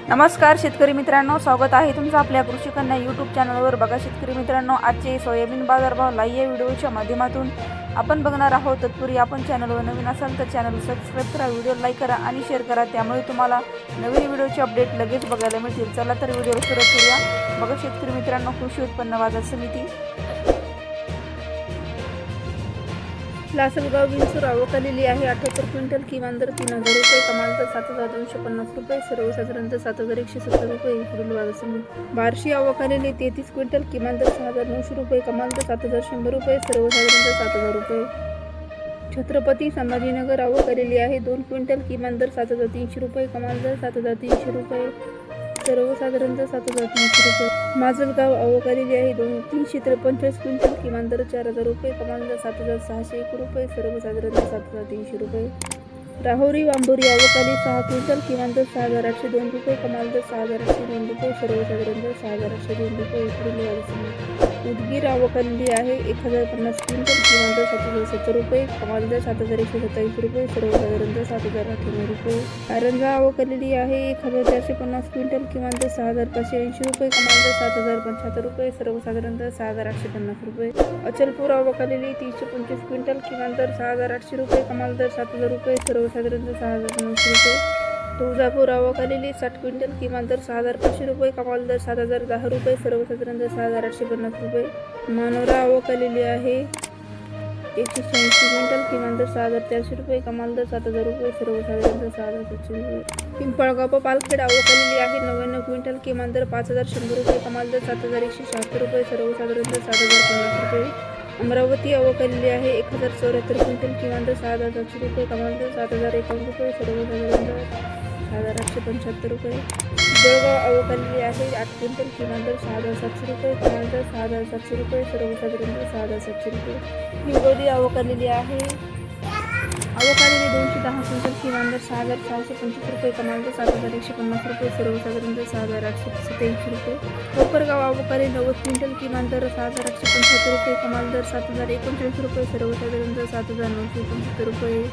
नमस्कार शेतकरी मित्रांनो, स्वागत आहे तुमचं आपल्या कृषी कन्या यूट्यूब चॅनलवर। बघा शेतकरी मित्रांनो, आजचे सोयाबीन बाजारभाव लाईव्ह या व्हिडिओच्या माध्यमातून आपण बघणार आहोत। तत्पूर्वी आपण चॅनलवर नवीन असाल तर चॅनल सबस्क्राईब करा, व्हिडिओ लाईक करा आणि शेअर करा, त्यामुळे तुम्हाला नवीन व्हिडिओचे अपडेट लगेच बघायला मिळतील। चला तर व्हिडिओ सुरू करूया। बघा शेतकरी मित्रांनो, कृषी उत्पन्न बाजार समिती लासलगाव विंचूर आवक आलेली आहे 78 क्विंटल, किमान दर 3000 रुपये, कमाल दर 7250 रुपये, सर्वसाधारण दर 7170 रुपये। पुढील बाजार समिती बार्शी आवक आलेली 33 क्विंटल, किमान दर 6900 रुपये, कमाल दर 7100 रुपये, सर्वसाधारण दर 7000 रुपये। छत्रपती संभाजीनगर आवक आलेली आहे 2 क्विंटल, किमान दर 7300 रुपये, कमाल दर 7300 रुपये, सर्वसाधारण दर 7300 रुपये। माजलगाव आवक आलेली आहे 345 क्विंटल, किमान दर 4000 रुपये, कमाल दर 7601 रुपये, सर्वसाधारण दर 7300 रुपये। राहुरी वांबोरी आवक आली 6 क्विंटल, किमान दर 6802 रुपये, कमाल दर 6802 रुपये, सर्वसाधारण दर 6802 रुपये। पुढील बाजार समिती उदगीर आवक आलेली आहे 1050 क्विंटल, किमान दर 7070 रुपये, कमाल दर 7127 रुपये, सर्वसाधारण दर 7098 रुपये। कारंजा आवक आलेली आहे 1450 क्विंटल, किमान दर 6580 रुपये, कमाल दर 7075 रुपये, सर्वसाधारण दर 6850 रुपये। अचलपूर आवक आलेली 325 क्विंटल, किमान दर 6800 रुपये, कमाल दर 7000 रुपये, सर्वसाधारण दर 6900 रुपये। तुळजापूर आवक आलेली 60 क्विंटल, किमान दर 6500 रुपये, कमाल दर 7010 रुपये, सर्वसाधारण दर 6850 रुपये। मानोरा आवक आलेली आहे 186 क्विंटल, किमान दर 6400 रुपये, कमाल दर 7000 रुपये, सर्वसाधारण दर 6700 रुपये। पिंपळगाव पालखेड आवक आलेली आहे 99 क्विंटल, किमान दर 5100 रुपये, कमाल दर 7176 रुपये, सर्वसाधारण दर 7050 रुपये। अमरावती आवक आलेली आहे 1074 क्विंटल, किमान दर 6700 रुपये, कमाल दर 7051 रुपये, सर्वसाधारण दर 6875 रुपये। जळगाव आवक आलेली आहे 8 क्विंटल, किमान दर 6700 रुपये, कमाल दर 6700 रुपये, सर्वसाधारण दर 6700 रुपये। हिंगोली आवक आलेली आहे 210 क्विंटल, किमान दर 6625 रुपये, कमाल दर 7150 रुपये, सर्वसाधारण दर 6887 रुपये। कोपरगाव आवक आलेली 90 क्विंटल, किमान दर 6875 रुपये, कमाल दर 7039 रुपये, सर्वसाधारण दर 7965 रुपये।